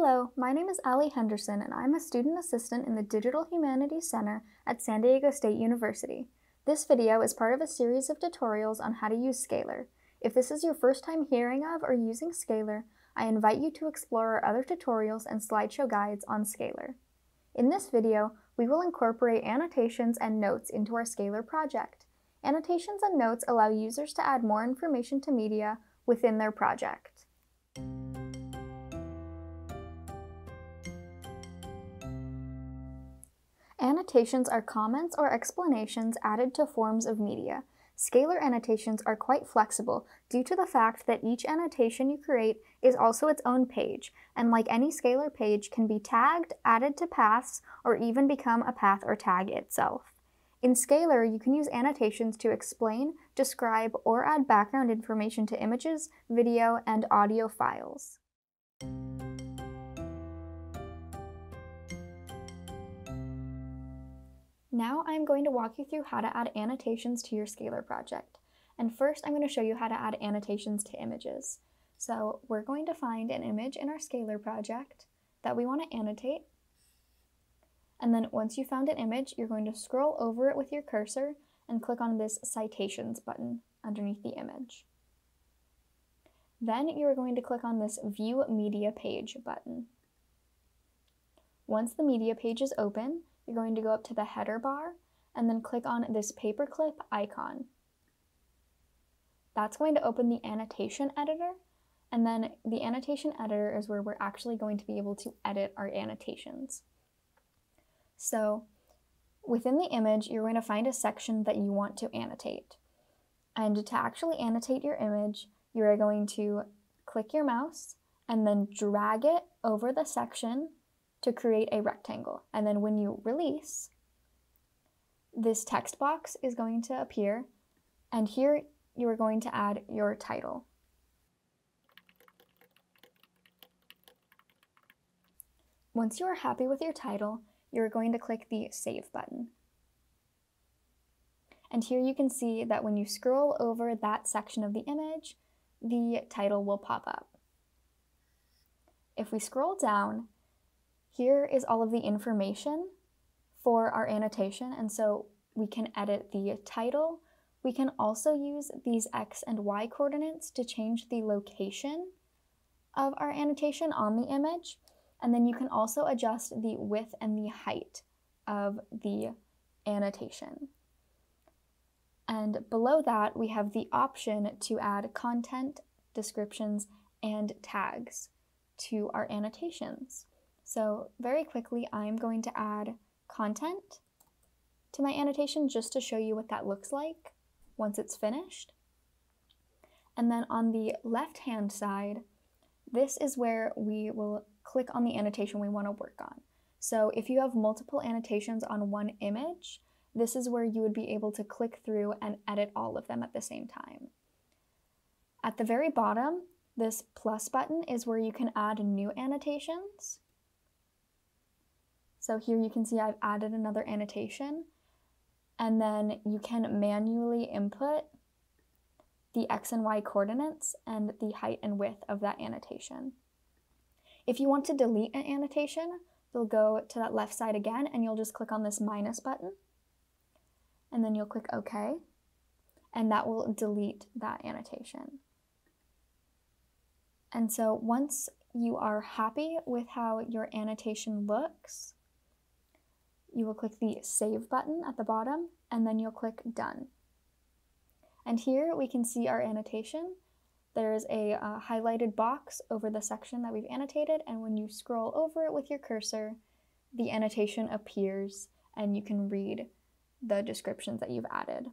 Hello, my name is Allie Henderson and I'm a student assistant in the Digital Humanities Center at San Diego State University. This video is part of a series of tutorials on how to use Scalar. If this is your first time hearing of or using Scalar, I invite you to explore our other tutorials and slideshow guides on Scalar. In this video, we will incorporate annotations and notes into our Scalar project. Annotations and notes allow users to add more information to media within their project. Annotations are comments or explanations added to forms of media. Scalar annotations are quite flexible due to the fact that each annotation you create is also its own page, and like any Scalar page, can be tagged, added to paths, or even become a path or tag itself. In Scalar, you can use annotations to explain, describe, or add background information to images, video, and audio files. Now I'm going to walk you through how to add annotations to your Scalar project. And first I'm going to show you how to add annotations to images. So we're going to find an image in our Scalar project that we want to annotate. And then once you found an image, you're going to scroll over it with your cursor and click on this Citations button underneath the image. Then you're going to click on this View Media Page button. Once the media page is open, you're going to go up to the header bar and then click on this paperclip icon. That's going to open the annotation editor, and then the annotation editor is where we're actually going to be able to edit our annotations. So within the image, you're going to find a section that you want to annotate. And to actually annotate your image, you are going to click your mouse and then drag it over the section to create a rectangle. And then when you release, this text box is going to appear, and here you are going to add your title. Once you are happy with your title, you're going to click the Save button. And here you can see that when you scroll over that section of the image, the title will pop up. If we scroll down, here is all of the information for our annotation, and so we can edit the title. We can also use these X and Y coordinates to change the location of our annotation on the image, and then you can also adjust the width and the height of the annotation. And below that, we have the option to add content, descriptions, and tags to our annotations. So very quickly, I'm going to add content to my annotation just to show you what that looks like once it's finished. And then on the left-hand side, this is where we will click on the annotation we want to work on. So if you have multiple annotations on one image, this is where you would be able to click through and edit all of them at the same time. At the very bottom, this plus button is where you can add new annotations. So here you can see I've added another annotation, and then you can manually input the X and Y coordinates and the height and width of that annotation. If you want to delete an annotation, you'll go to that left side again and you'll just click on this minus button, and then you'll click OK, and that will delete that annotation. And so once you are happy with how your annotation looks, you will click the Save button at the bottom, and then you'll click Done. And here we can see our annotation. There's a highlighted box over the section that we've annotated, and when you scroll over it with your cursor, the annotation appears, and you can read the descriptions that you've added.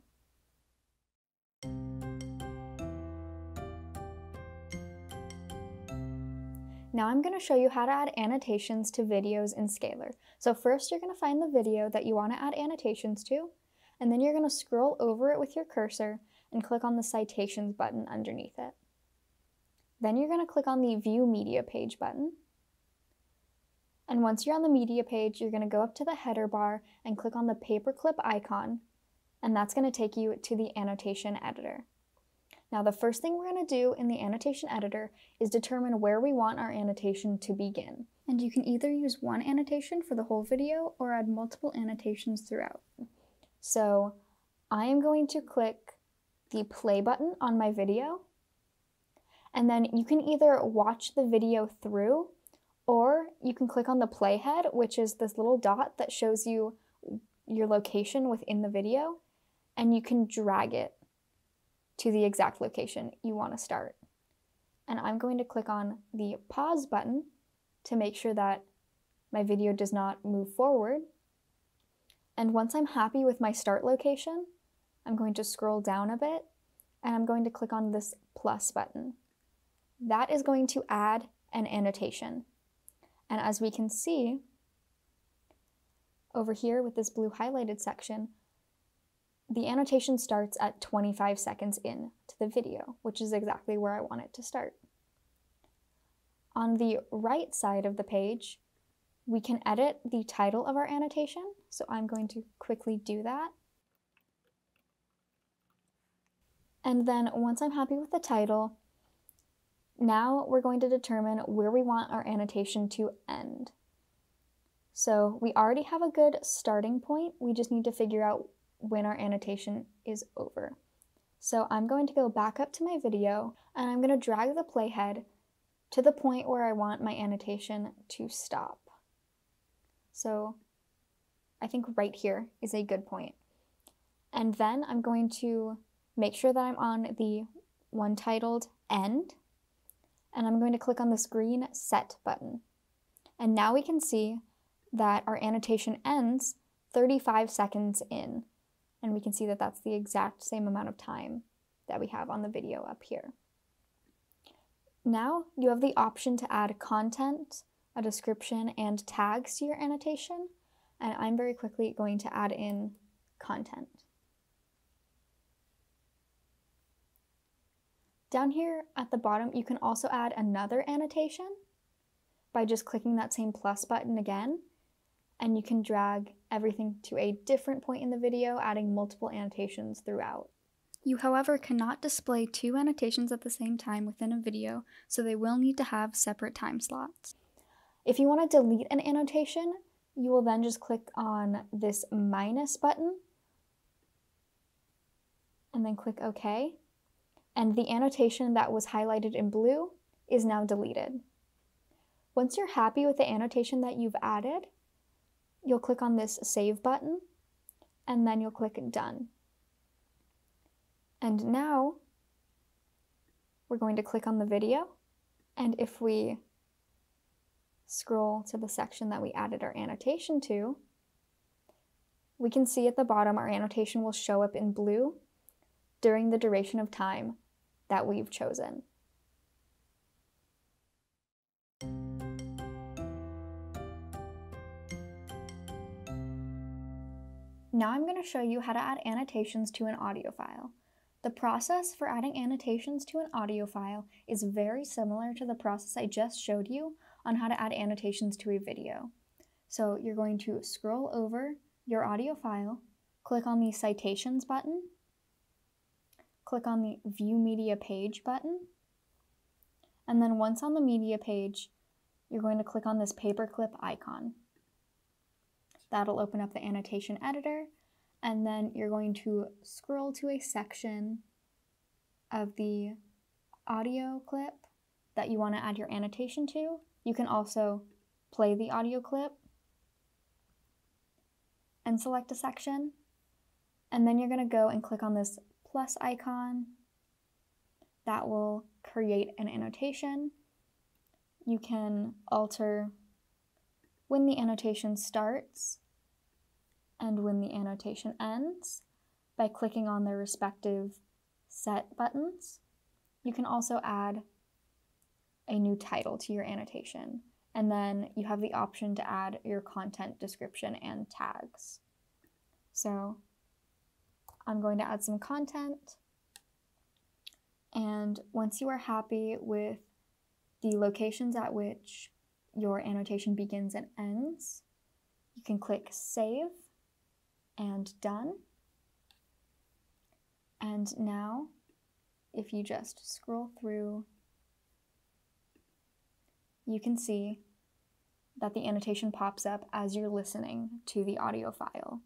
Now I'm going to show you how to add annotations to videos in Scalar. So first you're going to find the video that you want to add annotations to, and then you're going to scroll over it with your cursor and click on the Citations button underneath it. Then you're going to click on the View Media Page button. And once you're on the media page, you're going to go up to the header bar and click on the paperclip icon, and that's going to take you to the annotation editor. Now the first thing we're going to do in the annotation editor is determine where we want our annotation to begin. And you can either use one annotation for the whole video or add multiple annotations throughout. So I am going to click the play button on my video, and then you can either watch the video through or you can click on the playhead, which is this little dot that shows you your location within the video, and you can drag it to the exact location you want to start. And I'm going to click on the pause button to make sure that my video does not move forward. And once I'm happy with my start location, I'm going to scroll down a bit and I'm going to click on this plus button. That is going to add an annotation. And as we can see over here with this blue highlighted section, the annotation starts at 25 seconds in to the video, which is exactly where I want it to start. On the right side of the page, we can edit the title of our annotation, so I'm going to quickly do that. And then once I'm happy with the title, now we're going to determine where we want our annotation to end. So we already have a good starting point, we just need to figure out when our annotation is over. So I'm going to go back up to my video and I'm going to drag the playhead to the point where I want my annotation to stop. So I think right here is a good point. And then I'm going to make sure that I'm on the one titled End, and I'm going to click on this green Set button. And now we can see that our annotation ends 35 seconds in, and we can see that that's the exact same amount of time that we have on the video up here. Now you have the option to add content, a description, and tags to your annotation, and I'm very quickly going to add in content. Down here at the bottom, you can also add another annotation by just clicking that same plus button again, and you can drag everything to a different point in the video, adding multiple annotations throughout. You, however, cannot display two annotations at the same time within a video, so they will need to have separate time slots. If you want to delete an annotation, you will then just click on this minus button and then click OK. And the annotation that was highlighted in blue is now deleted. Once you're happy with the annotation that you've added, you'll click on this Save button, and then you'll click Done. And now we're going to click on the video, and if we scroll to the section that we added our annotation to, we can see at the bottom our annotation will show up in blue during the duration of time that we've chosen. Now I'm going to show you how to add annotations to an audio file. The process for adding annotations to an audio file is very similar to the process I just showed you on how to add annotations to a video. So you're going to scroll over your audio file, click on the Citations button, click on the View Media Page button, and then once on the media page, you're going to click on this paperclip icon. That'll open up the annotation editor, and then you're going to scroll to a section of the audio clip that you want to add your annotation to. You can also play the audio clip and select a section, and then you're going to go and click on this plus icon. That will create an annotation. You can alter when the annotation starts and when the annotation ends by clicking on their respective set buttons. You can also add a new title to your annotation, and then you have the option to add your content, description, and tags. So I'm going to add some content, and once you are happy with the locations at which your annotation begins and ends, you can click Save and Done. And now if you just scroll through, you can see that the annotation pops up as you're listening to the audio file.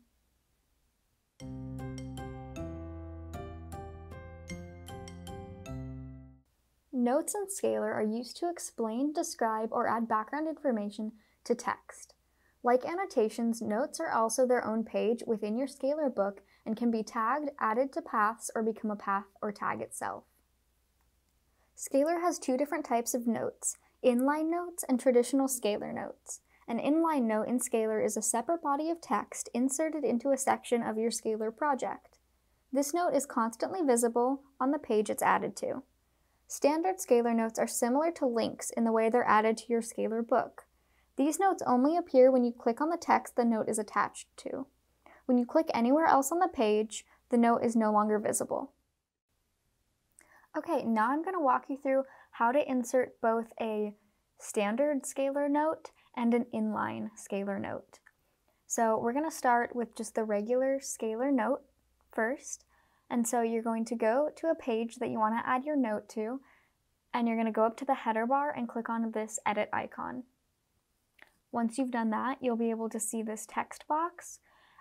Notes in Scalar are used to explain, describe, or add background information to text. Like annotations, notes are also their own page within your Scalar book and can be tagged, added to paths, or become a path or tag itself. Scalar has two different types of notes, inline notes and traditional Scalar notes. An inline note in Scalar is a separate body of text inserted into a section of your Scalar project. This note is constantly visible on the page it's added to. Standard Scalar notes are similar to links in the way they're added to your Scalar book. These notes only appear when you click on the text the note is attached to. When you click anywhere else on the page, the note is no longer visible. Okay, now I'm going to walk you through how to insert both a standard Scalar note and an inline Scalar note. So we're going to start with just the regular Scalar note first. And so you're going to go to a page that you want to add your note to, and you're going to go up to the header bar and click on this edit icon. Once you've done that, you'll be able to see this text box,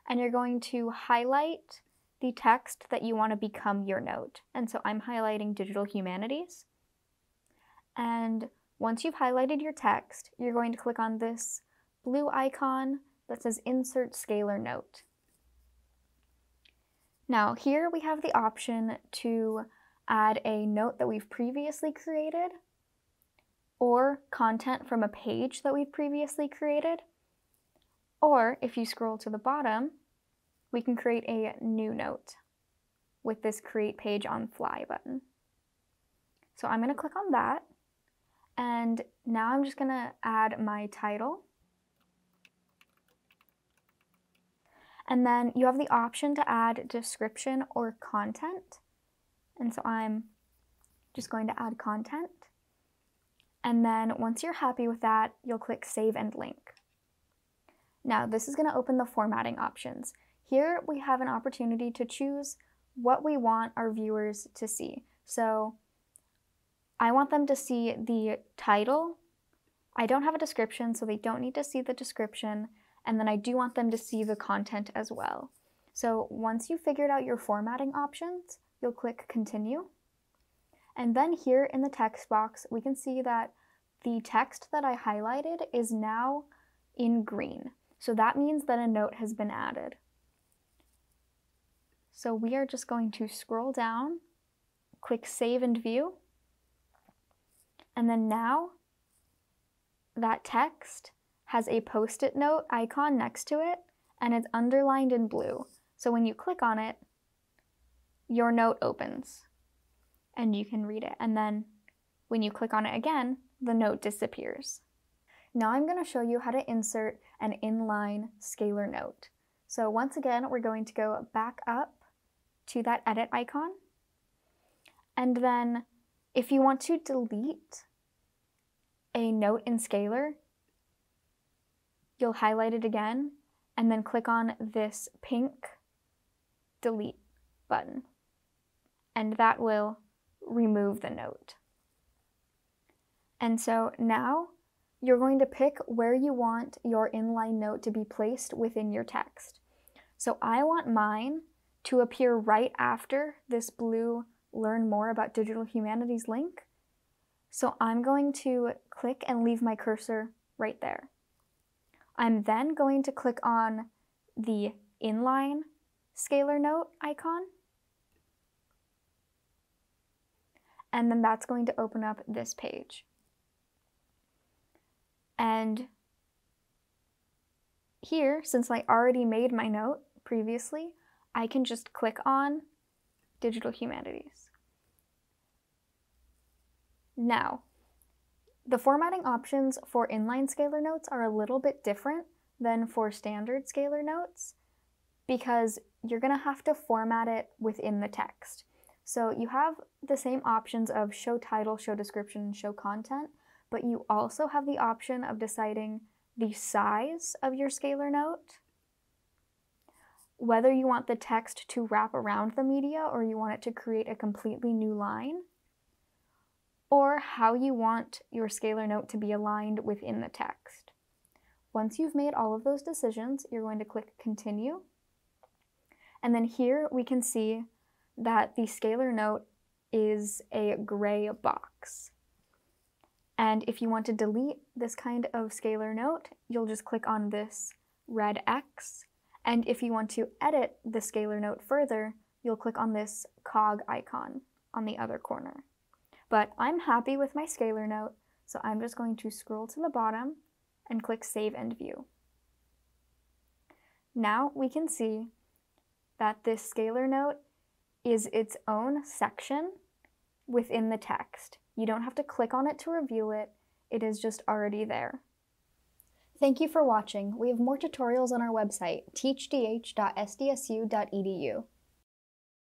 and you're going to highlight the text that you want to become your note. And so I'm highlighting Digital Humanities. And once you've highlighted your text, you're going to click on this blue icon that says Insert Scalar Note. Now here we have the option to add a note that we've previously created, or content from a page that we've previously created, or if you scroll to the bottom, we can create a new note with this Create Page on Fly button. So I'm going to click on that, and now I'm just going to add my title. And then you have the option to add description or content. And so I'm just going to add content. And then once you're happy with that, you'll click Save and Link. Now this is going to open the formatting options. Here we have an opportunity to choose what we want our viewers to see. So I want them to see the title. I don't have a description, so they don't need to see the description. And then I do want them to see the content as well. So once you've figured out your formatting options, you'll click Continue. And then here in the text box, we can see that the text that I highlighted is now in green. So that means that a note has been added. So we are just going to scroll down, click Save and View. And then now that text has a Post-it note icon next to it, and it's underlined in blue. So when you click on it, your note opens, and you can read it. And then when you click on it again, the note disappears. Now I'm going to show you how to insert an inline Scalar note. So once again, we're going to go back up to that edit icon. And then if you want to delete a note in Scalar, you'll highlight it again and then click on this pink delete button, and that will remove the note. And so now you're going to pick where you want your inline note to be placed within your text. So I want mine to appear right after this blue Learn More About Digital Humanities link. So I'm going to click and leave my cursor right there. I'm then going to click on the inline Scalar note icon, and then that's going to open up this page. And here, since I already made my note previously, I can just click on Digital Humanities. Now, the formatting options for inline Scalar notes are a little bit different than for standard Scalar notes because you're going to have to format it within the text. So you have the same options of show title, show description, and show content, but you also have the option of deciding the size of your Scalar note, whether you want the text to wrap around the media or you want it to create a completely new line, or how you want your scalar note to be aligned within the text. Once you've made all of those decisions, you're going to click Continue. And then here we can see that the scalar note is a gray box. And if you want to delete this kind of scalar note, you'll just click on this red X. And if you want to edit the scalar note further, you'll click on this cog icon on the other corner. But I'm happy with my scalar note, so I'm just going to scroll to the bottom and click Save and View. Now we can see that this scalar note is its own section within the text. You don't have to click on it to review it, it is just already there. Thank you for watching. We have more tutorials on our website, teachdh.sdsu.edu.